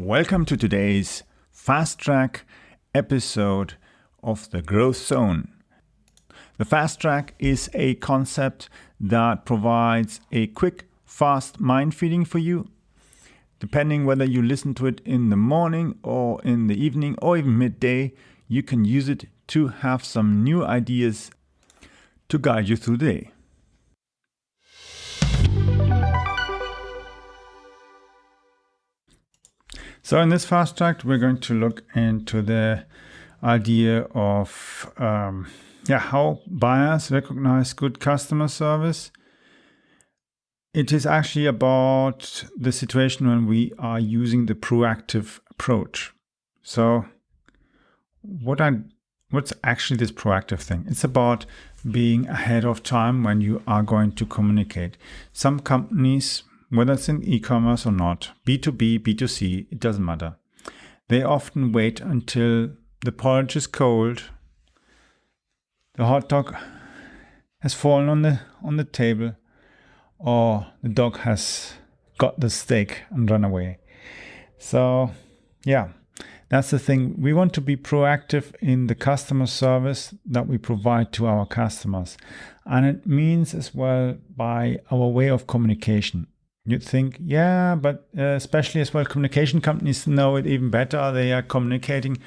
Welcome to today's Fasttrack episode of the Growth Zone. The Fasttrack is a concept that provides a quick, fast mind feeding for you. Depending whether you listen to it in the morning or in the evening or even midday, you can use it to have some new ideas to guide you through the day. So in this fast track, we're going to look into the idea of how buyers recognize good customer service. It is actually about the situation when we are using the proactive approach. So what's actually this proactive thing? It's about being ahead of time when you are going to communicate. Some companies, whether it's in e-commerce or not, B2B, B2C, it doesn't matter. They often wait until the porridge is cold, the hot dog has fallen on the table, or the dog has got the steak and run away. So, that's the thing. We want to be proactive in the customer service that we provide to our customers. And it means as well by our way of communication. You'd think, but especially as well, communication companies know it even better. They are communicating.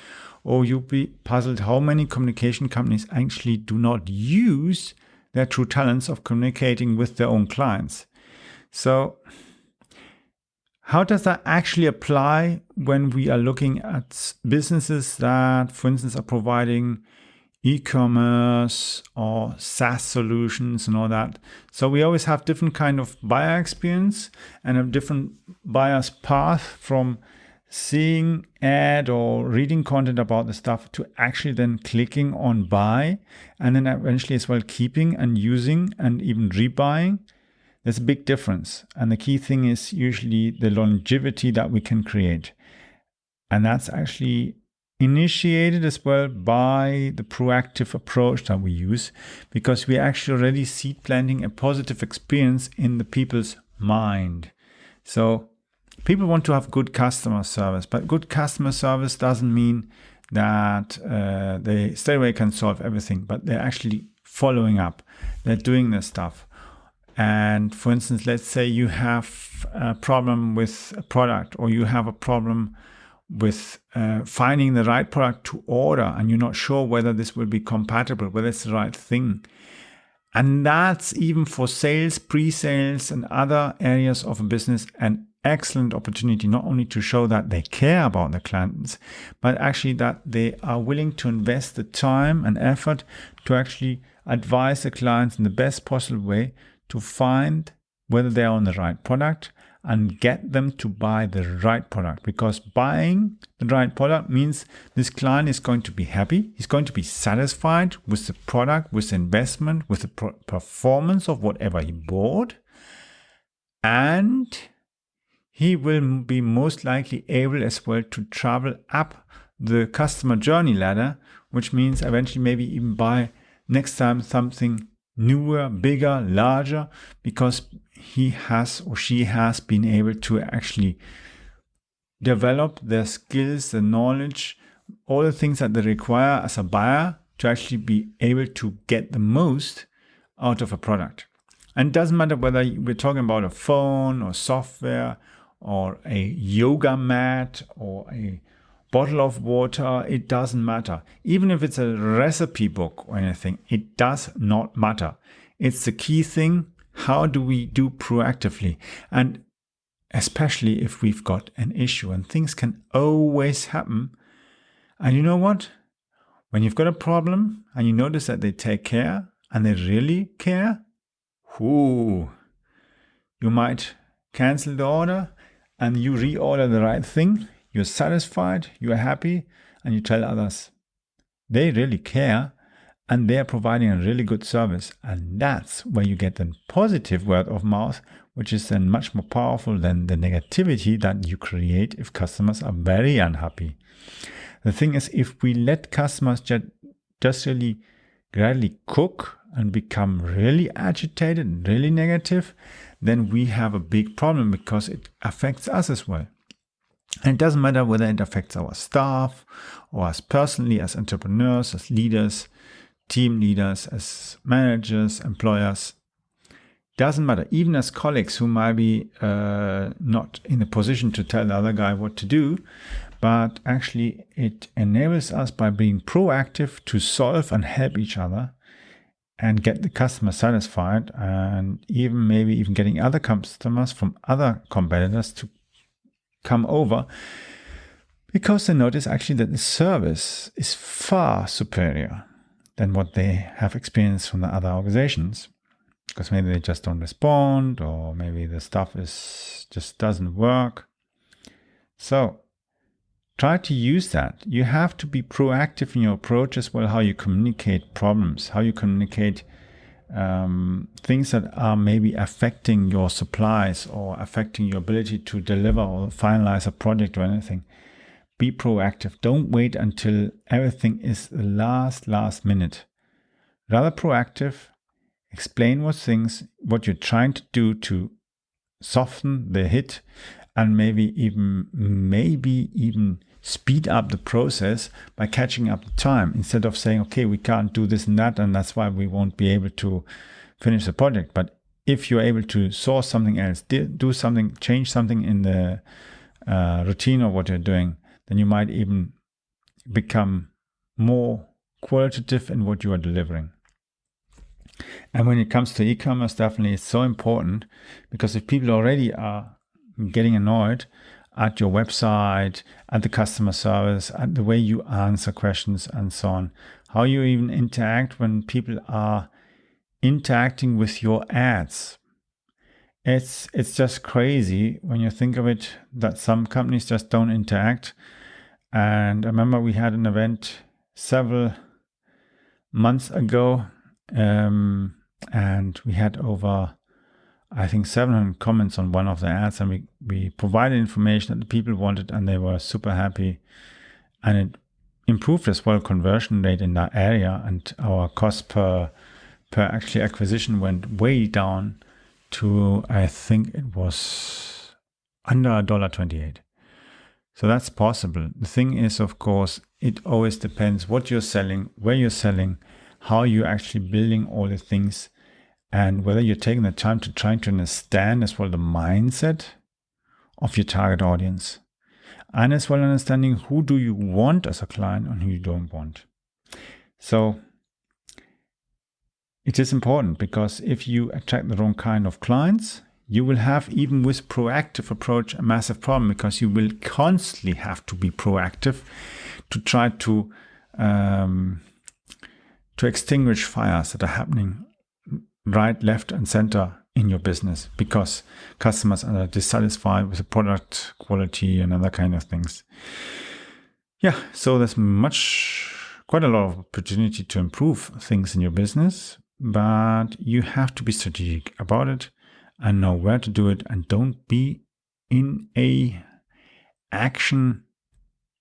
Or you'd be puzzled how many communication companies actually do not use their true talents of communicating with their own clients. So how does that actually apply when we are looking at businesses that, for instance, are providing e-commerce or SaaS solutions and all that? So we always have different kind of buyer experience and a different buyer's path from seeing ad or reading content about the stuff to actually then clicking on buy and then eventually as well keeping and using and even rebuying. There's a big difference. And the key thing is usually the longevity that we can create. And that's actually initiated as well by the proactive approach that we use, because we actually already seed planting a positive experience in the people's mind. So people want to have good customer service, but good customer service doesn't mean that they straight away can solve everything, but they're actually following up. They're doing their stuff. And for instance, let's say you have a problem with a product, or you have a problem with finding the right product to order, and you're not sure whether this will be compatible, whether it's the right thing. And that's even for sales, pre-sales, and other areas of a business an excellent opportunity, not only to show that they care about the clients, but actually that they are willing to invest the time and effort to actually advise the clients in the best possible way to find whether they're on the right product and get them to buy the right product. Because buying the right product means this client is going to be happy. He's going to be satisfied with the product, with the investment, with the performance of whatever he bought. And he will be most likely able as well to travel up the customer journey ladder, which means eventually maybe even buy next time something newer, bigger, larger, because he has or she has been able to actually develop their skills, the knowledge, all the things that they require as a buyer to actually be able to get the most out of a product. And it doesn't matter whether we're talking about a phone or software or a yoga mat or a bottle of water, it doesn't matter. Even if it's a recipe book or anything, it does not matter. It's the key thing. How do we do proactively? And especially if we've got an issue, and things can always happen. And you know what? When you've got a problem and you notice that they take care and they really care, you might cancel the order and you reorder the right thing. You're satisfied, you're happy, and you tell others they really care and they're providing a really good service. And that's where you get the positive word of mouth, which is then much more powerful than the negativity that you create if customers are very unhappy. The thing is, if we let customers just really gradually cook and become really agitated and really negative, then we have a big problem because it affects us as well. And it doesn't matter whether it affects our staff or us personally as entrepreneurs, as leaders, team leaders, as managers, employers. Doesn't matter, even as colleagues who might be not in a position to tell the other guy what to do, but actually it enables us by being proactive to solve and help each other and get the customer satisfied, and maybe even getting other customers from other competitors to come over, because they notice actually that the service is far superior than what they have experienced from the other organizations. Because maybe they just don't respond, or maybe the stuff just doesn't work. So try to use that. You have to be proactive in your approach as well, how you communicate problems, how you communicate things that are maybe affecting your supplies or affecting your ability to deliver or finalize a project or anything. Be proactive. Don't wait until everything is the last minute. Rather proactive. Explain what you're trying to do to soften the hit, and maybe even speed up the process by catching up the time, instead of saying, okay, we can't do this and that, and that's why we won't be able to finish the project. But if you're able to source something else, do something, change something in the routine of what you're doing, then you might even become more qualitative in what you are delivering. And when it comes to e-commerce, definitely it's so important, because if people already are getting annoyed at your website, at the customer service, at the way you answer questions and so on, how you even interact when people are interacting with your ads. It's just crazy when you think of it, that some companies just don't interact. And I remember we had an event several months ago, and we had over, I think, 700 comments on one of the ads, and we provided information that the people wanted, and they were super happy. And it improved as well conversion rate in that area, and our cost per actually acquisition went way down to, I think it was under $1.28. So that's possible. The thing is, of course, it always depends what you're selling, where you're selling, how you're actually building all the things, and whether you're taking the time to try to understand as well the mindset of your target audience, and as well understanding who do you want as a client and who you don't want. So it is important, because if you attract the wrong kind of clients, you will have, even with proactive approach, a massive problem, because you will constantly have to be proactive to try to extinguish fires that are happening right, left, and center in your business, because customers are dissatisfied with the product quality and other kind of things. Yeah, so there's quite a lot of opportunity to improve things in your business, but you have to be strategic about it and know where to do it, and don't be in a action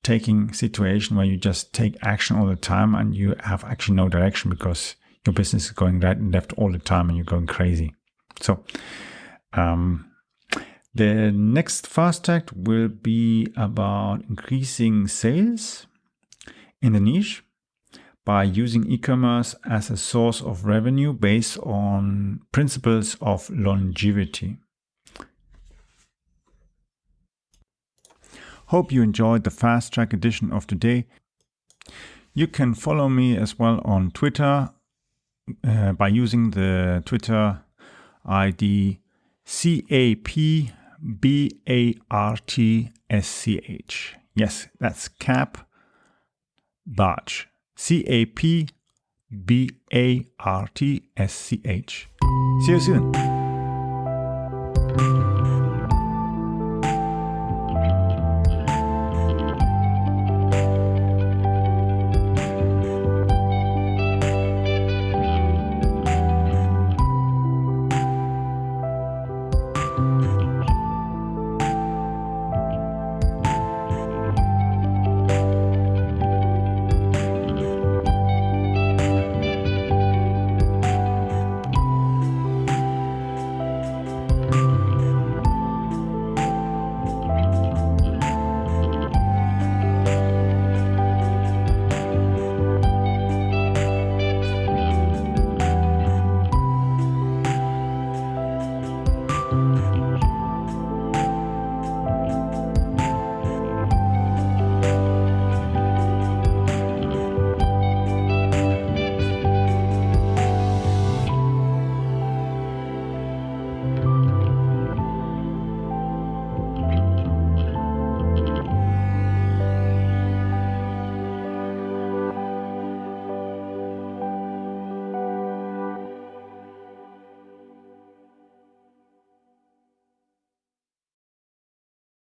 taking situation where you just take action all the time and you have actually no direction, because your business is going right and left all the time and you're going crazy. So the next Fasttrack will be about increasing sales in the niche by using e-commerce as a source of revenue based on principles of longevity. Hope you enjoyed the Fasttrack edition of today. You can follow me as well on Twitter by using the Twitter ID CAPBARTSCH. Yes, that's Cap Bartsch. CAPBARTSCH. See you soon.